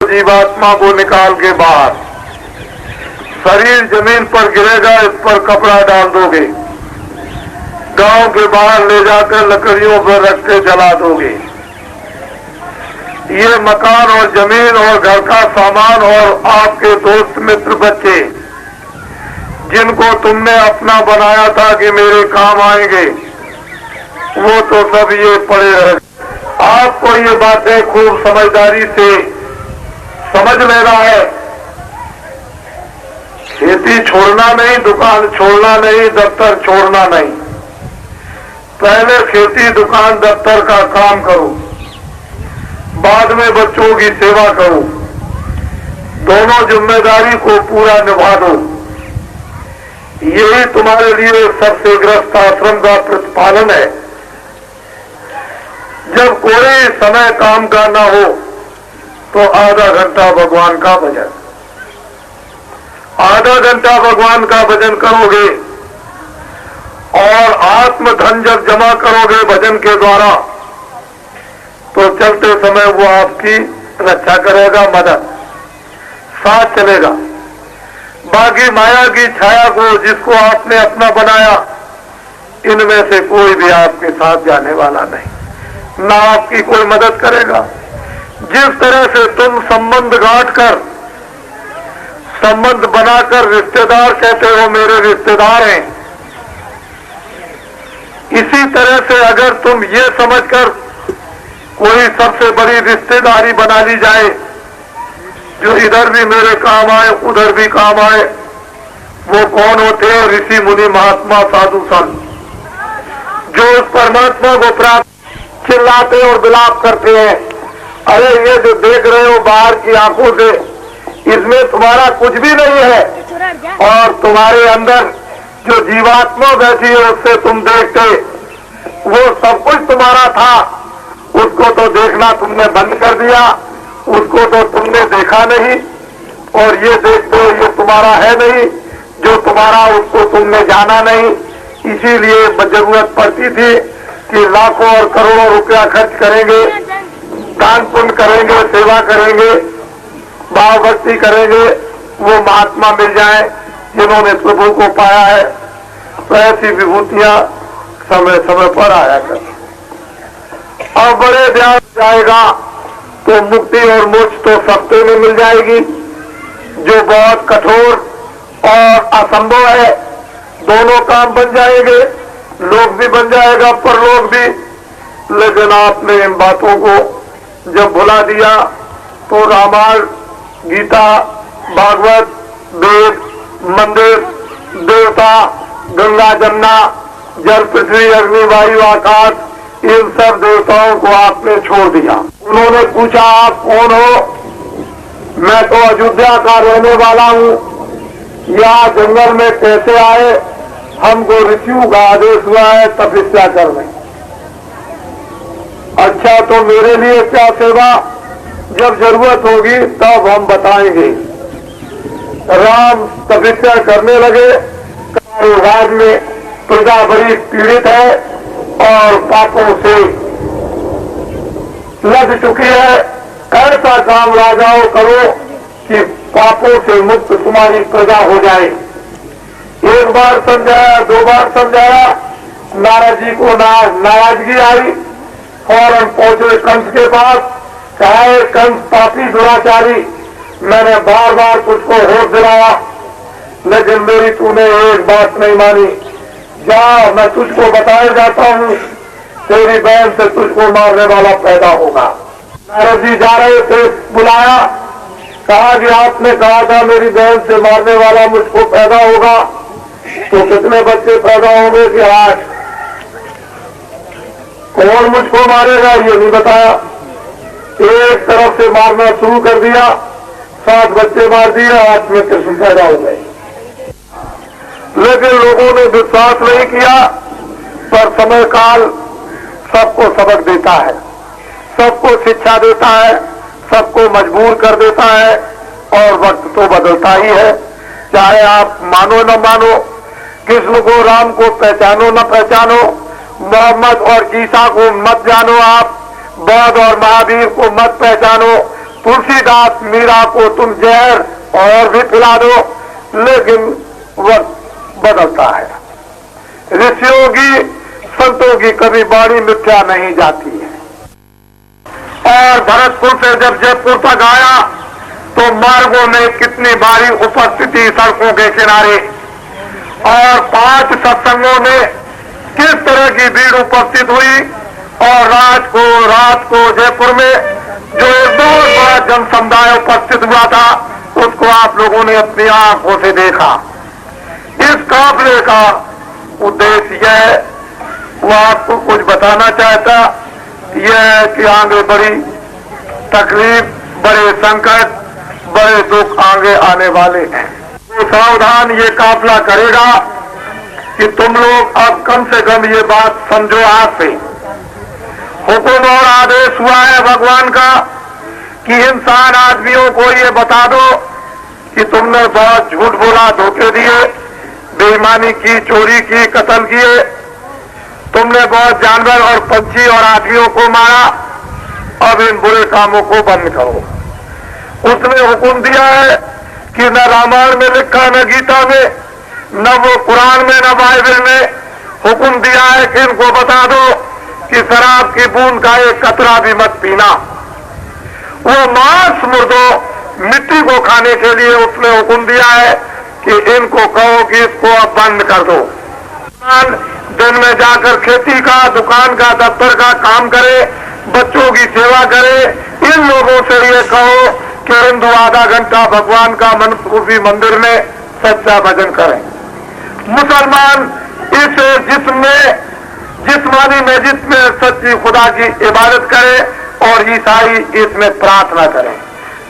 जीवात्मा को निकाल के बाहर, शरीर जमीन पर गिरेगा, इस पर कपड़ा डाल दोगे, गांव के बाहर ले जाकर लकड़ियों पर रख के जला दोगे। ये मकान और जमीन और घर का सामान और आपके दोस्त मित्र बच्चे जिनको तुमने अपना बनाया था कि मेरे काम आएंगे, वो तो सब ये पड़े रहे। आपको ये बातें खूब समझदारी से समझ लेना है। खेती छोड़ना नहीं, दुकान छोड़ना नहीं, दफ्तर छोड़ना नहीं। पहले खेती, दुकान, दफ्तर का काम करो, बाद में बच्चों की सेवा करो। दोनों जिम्मेदारी को पूरा निभा दो। यही तुम्हारे लिए सबसे ग्रस्त आश्रम का प्रतिपालन है। जब कोई समय काम का ना हो तो आधा घंटा भगवान का भजन, आधा घंटा भगवान का भजन करोगे और आत्म धन जब जमा करोगे भजन के द्वारा, तो चलते समय वो आपकी रक्षा करेगा, मदद साथ चलेगा। बाकी माया की छाया को जिसको आपने अपना बनाया, इनमें से कोई भी आपके साथ जाने वाला नहीं, ना आपकी कोई मदद करेगा। जिस तरह से तुम संबंध गांठ कर, संबंध बनाकर रिश्तेदार कहते हो मेरे रिश्तेदार हैं, इसी तरह से अगर तुम ये समझकर कोई सबसे बड़ी रिश्तेदारी बना ली जाए जो इधर भी मेरे काम आए उधर भी काम आए, वो कौन होते हैं? ऋषि मुनि महात्मा साधु संत, जो उस परमात्मा को प्राप्त चिल्लाते और विलाप करते हैं, अरे ये जो देख रहे हो बाहर की आंखों से, इसमें तुम्हारा कुछ भी नहीं है, और तुम्हारे अंदर जो जीवात्मा बैठी है उससे तुम देखते, वो सब कुछ तुम्हारा था, उसको तो देखना तुमने बंद कर दिया, उसको तो तुमने देखा नहीं, और ये देखते हो ये तुम्हारा है नहीं, जो तुम्हारा उसको तुमने जाना नहीं। इसीलिए जरूरत पड़ती थी कि लाखों और करोड़ों रुपया खर्च करेंगे, दान पुण्य करेंगे, सेवा करेंगे, भाव भक्ति करेंगे, वो महात्मा मिल जाए जिन्होंने प्रभु को पाया है। तो ऐसी विभूतियां समय समय पर आया कर। अब बड़े ध्यान जाएगा तो मुक्ति और मोक्ष तो सस्ते में मिल जाएगी, जो बहुत कठोर और असंभव है। दोनों काम बन जाएंगे, लोक भी बन जाएगा, परलोक भी। लेकिन आपने इन बातों को जब भुला दिया तो रामायण, गीता, भागवत, वेद, मंदिर, देवता, गंगा, जमुना, जल, पृथ्वी, अग्नि, वायु, आकाश, इन सब देवताओं को आपने छोड़ दिया। उन्होंने पूछा आप कौन हो? मैं तो अयोध्या का रहने वाला हूँ, यहाँ जंगल में कैसे आए? हमको ऋषियों का आदेश हुआ है तपस्या करने। अच्छा तो मेरे लिए क्या सेवा? जब जरूरत होगी तब हम बताएंगे। राम तपस्या करने लगे। राज में प्रजा बड़ी पीड़ित है और पापों से लग चुकी है। ऐसा काम राजाओं करो कि पापों से मुक्त तुम्हारी प्रजा हो जाए। एक बार समझाया, दो बार समझाया, नारद जी को नाराजगी आई। फौरन पहुंचे कंस के पास, कहा कंस पापी दुराचारी, मैंने बार बार तुझको होश दिलाया लेकिन मेरी तूने एक बात नहीं मानी। जा, मैं तुझको बताया जाता हूँ, तेरी बहन से तुझको मारने वाला पैदा होगा। नारद जी जा रहे थे, बुलाया, कहा कि आपने कहा था मेरी बहन से मारने वाला मुझको पैदा होगा, तो कितने बच्चे पैदा होंगे? कि 8। कौन मुझको मारेगा ये नहीं बताया। एक तरफ से मारना शुरू कर दिया, 7 बच्चे मार दिए, 8 में कृष्ण पैदा हो गए। लेकिन लोगों ने विश्वास नहीं किया। पर समय काल सबको सबक देता है, सबको शिक्षा देता है, सबको मजबूर कर देता है, और वक्त तो बदलता ही है। चाहे आप मानो न मानो, कृष्ण को, राम को पहचानो न पहचानो, मोहम्मद और ईसा को मत जानो, आप बौद्ध और महावीर को मत पहचानो, तुलसीदास मीरा को तुम जहर और भी पिला दो, लेकिन वक्त बदलता है। ऋषियों की, संतों की कभी बाणी मिथ्या नहीं जाती है। और भरतपुर से जब जयपुर तक आया तो मार्गों में कितनी भारी उपस्थिति सड़कों के किनारे, और 5 सत्संगों में किस तरह की भीड़ उपस्थित हुई। और रात को जयपुर में जो एक बहुत बड़ा जन समुदाय उपस्थित हुआ था, उसको आप लोगों ने अपनी आंखों से देखा। इस काफिले का उद्देश्य यह, वो आपको कुछ बताना चाहता, यह है कि आगे बड़ी तकलीफ, बड़े संकट, बड़े दुख आगे आने वाले हैं। तो सावधान ये काफिला करेगा कि तुम लोग अब कम से कम ये बात समझो। आज से हुक्म और आदेश हुआ है भगवान का कि इंसान आदमियों को ये बता दो कि तुमने बहुत झूठ बोला, धोखे दिए, बेईमानी की, चोरी की, कत्ल किए, तुमने बहुत जानवर और पंछी और आदमियों को मारा, अब इन बुरे कामों को बंद करो। उसने हुक्म दिया है कि न रामायण में लिखा, न गीता में, न वो कुरान में, न बाइबल में हुक्म दिया है कि इनको बता दो कि शराब की बूंद का एक कतरा भी मत पीना। वो मांस मुर्दों मिट्टी को खाने के लिए उसने हुक्म दिया है कि इनको कहो कि इसको अब बंद कर दो। दिन में जाकर खेती का, दुकान का, दफ्तर का काम करे, बच्चों की सेवा करे। इन लोगों से ये कहो कि हिंदू आधा घंटा भगवान का मनसूबी मंदिर में सच्चा भजन करें। मुसलमान इस जिस्मानी मस्जिद में सच्ची खुदा की इबादत करे, और ईसाई इसमें प्रार्थना करें।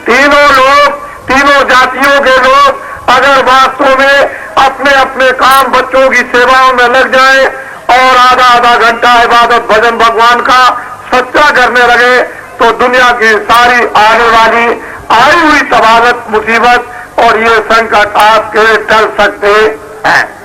तीनों जातियों के लोग अगर वास्तव में अपने अपने काम, बच्चों की सेवाओं में लग जाएं और आधा घंटा इबादत भजन भगवान का सच्चा करने लगे, तो दुनिया की सारी आने वाली आई हुई तबादत, मुसीबत और ये संकट आपके टल सकते हैं।